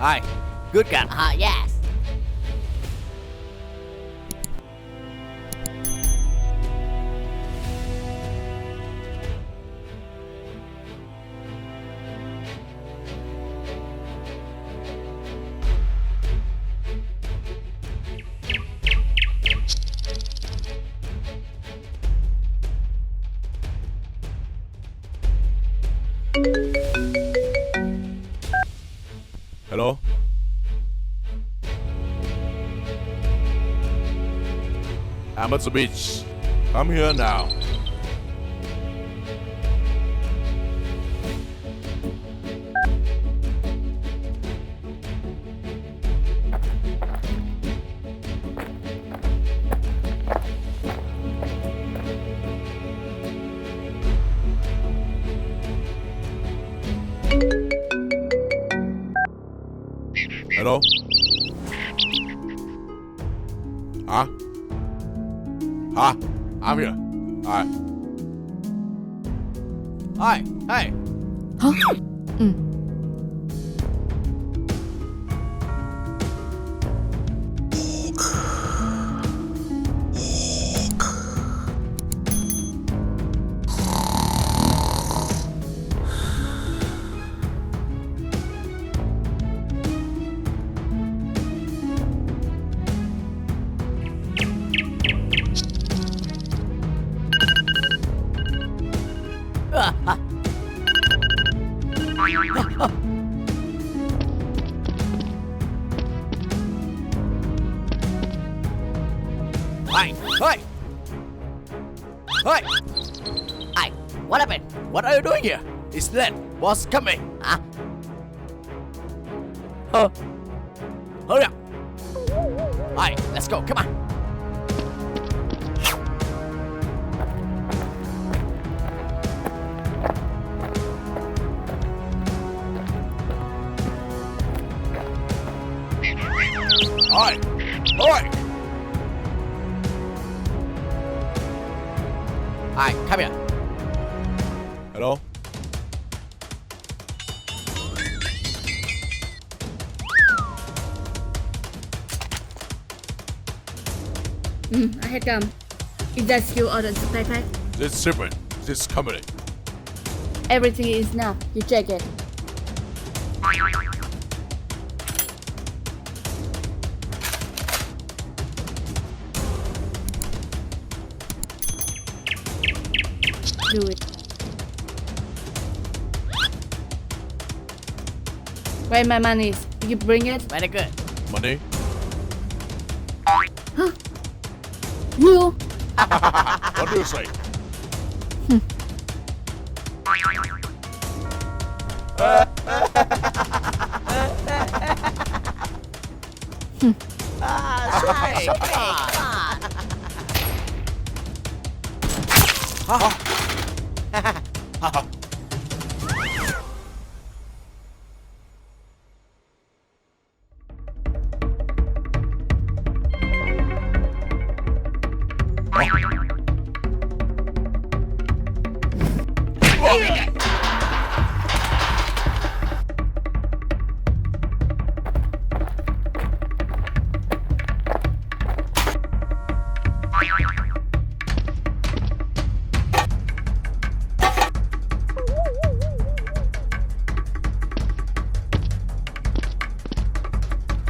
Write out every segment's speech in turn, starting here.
Hi. Good gun. Yes. Hello? I'm at the beach. I'm here now. Hello? Huh? Huh? I'm here. Hi. Hi. Hey. Hả? Ừ. Hey. Hey. Hey. Hey, what happened? What are you doing here? It's late. Boss coming. Hả? Hurry up. Hey, let's go. Come on. Hi. Hi. Hi, come here. Hello? I had Is that skill or the backpack? This shipment. This company. Everything is now. You check it. Do it. Where my money is? You bring it? Very good. Money? You? What do you say? Hey, come on.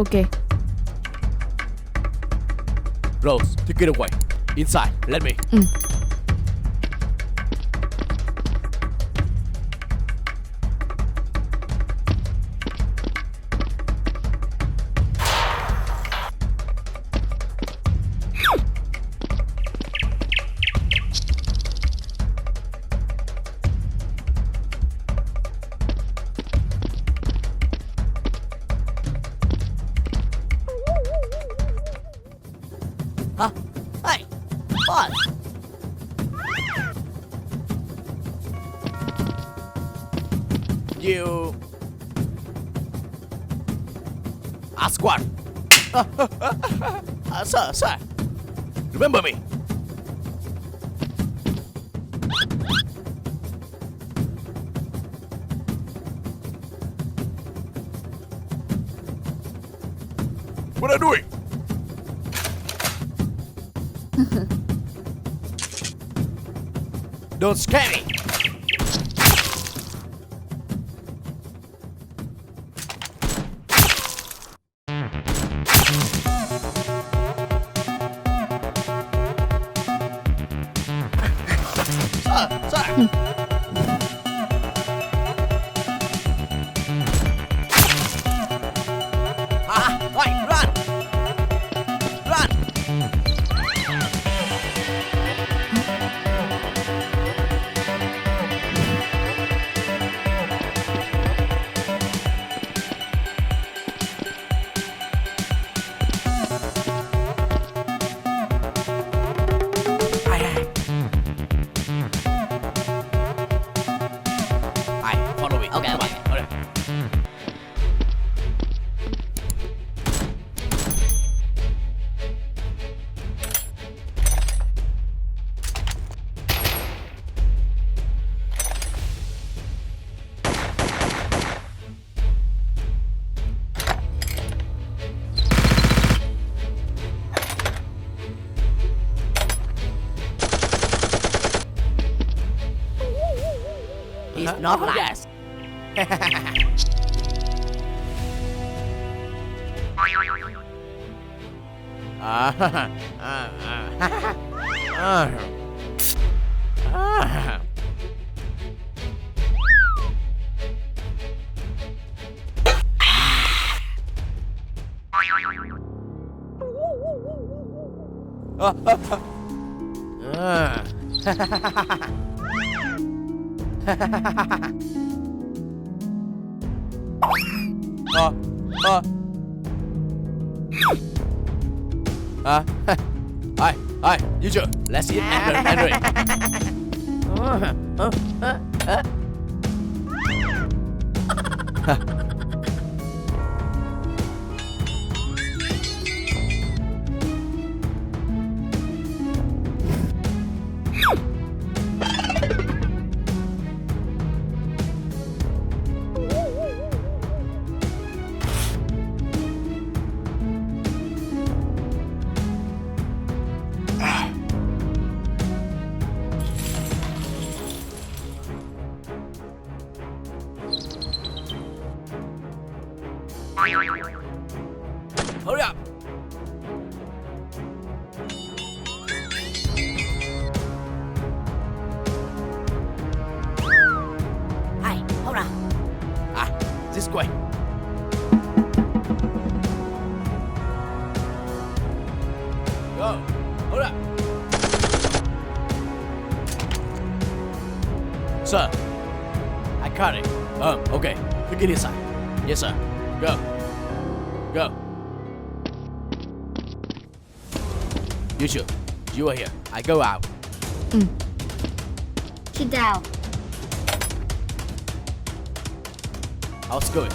Okay. Rose, take it away. Inside, let me. Huh? Hey, boss. You ask what? Sir, remember me. What are you doing? Don't scare me. Sir. Right, run! Run! Aye, follow me. Okay, Come okay. on. Okay. He's not like. Yes. Hi, you two. Let's eat Henry. Hurry up! Hey, hold on. This way. Go. Hurry up. Sir, I caught it. Okay. Get inside. Yes, sir. Go. Go. You two, you are here. I go out. Sit down. How's it going?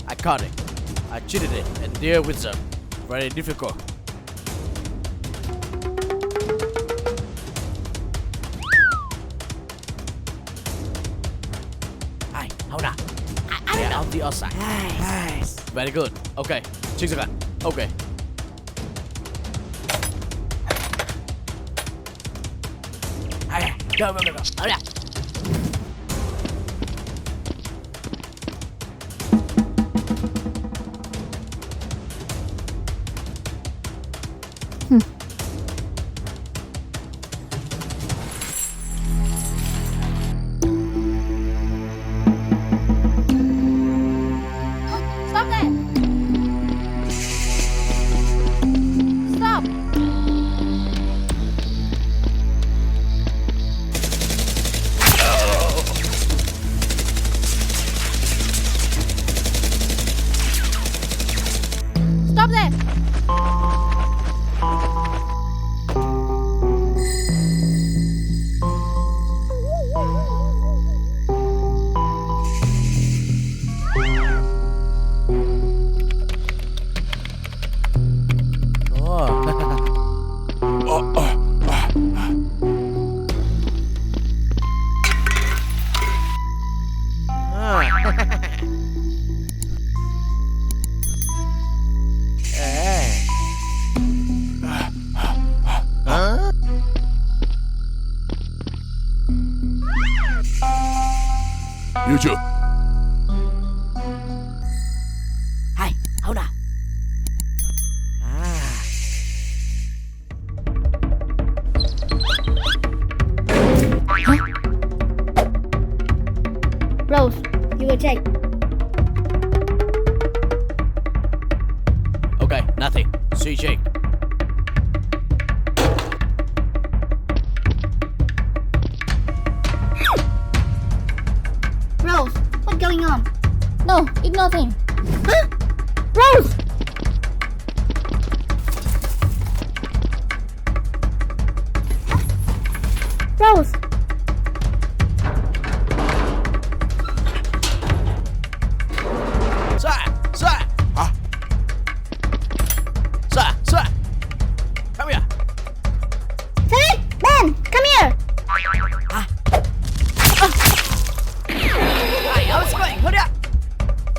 I caught it. I cheated it and deal with them. Very difficult. Hey, hold on. I Yeah, don't on the outside. Nice. Very good. Okay, check the gun. Okay. Hey, go. Hold on. Stop that! Stop! Hiểu chưa? Hai, không nào. Rose, you go check. Okay, nothing. See Jake. Rose, what's going on? No, it's nothing. Huh? Rose! Rose! Sir! Hả? Sir! Come here! Hey, Ben, come here! Hey, how's it going? Hurry up.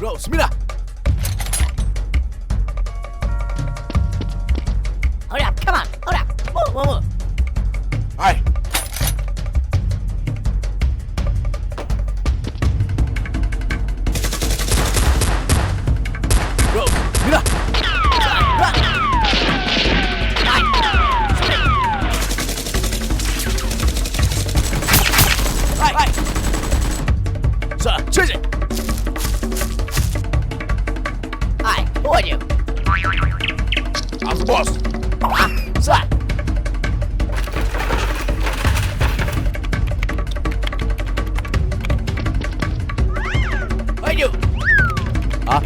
Rose, mira! Hurry up, come on. Hurry up. Move. Ai? Rose, mira! Run. Hey, shoot it. Hey! Sir, chase it! Hey, who are you? I'm the boss. Sir. Hey, you! Hả?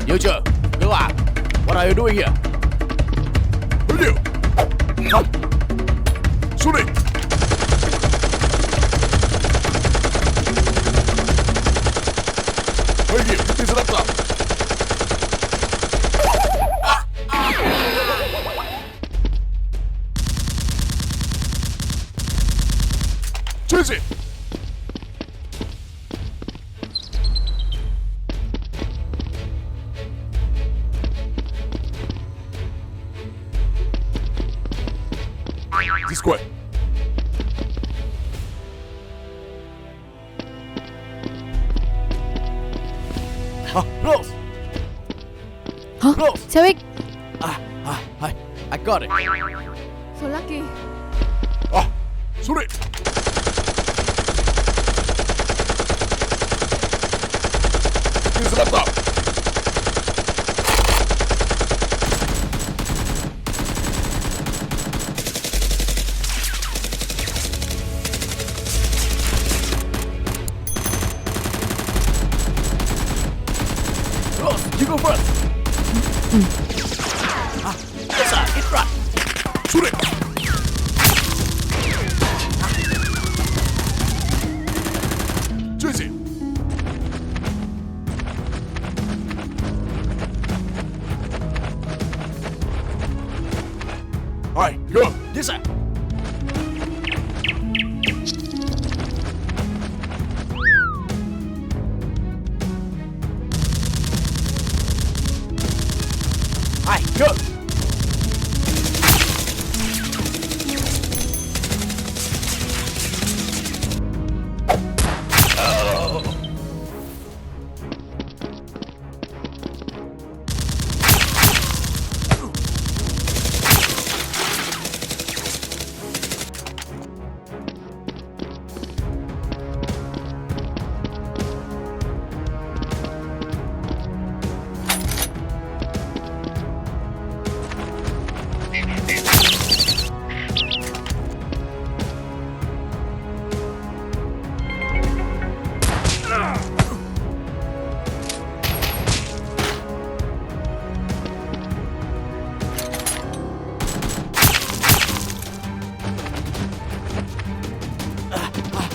Hiểu chưa? Đứa à? What are you doing here? Hiểu chưa? Hả? Xuống đi. Hơi nhiều, tin sẽ đáp tao. Chase it. This way. Hả? Rose! Huh? Rose! Derek, I got it. so lucky. Xuống đi. Tin sẽ đáp tao. Rose, you go first. Yes, sir. In front. Xuống đi. Chase it. Ai, go. Yes, sir. Hey, go.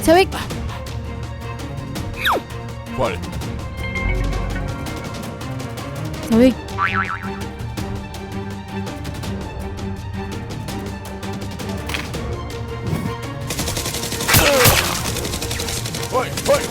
Derek, Quiet. Derek, Oi, oi.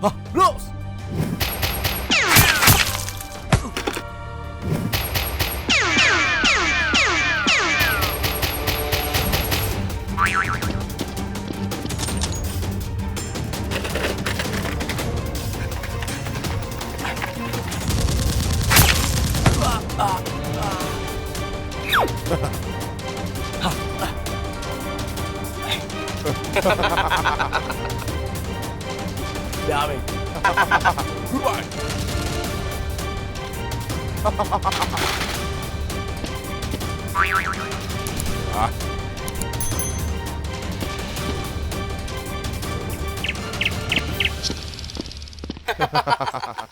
Ha, Rose! Damn it. Goodbye. Ah.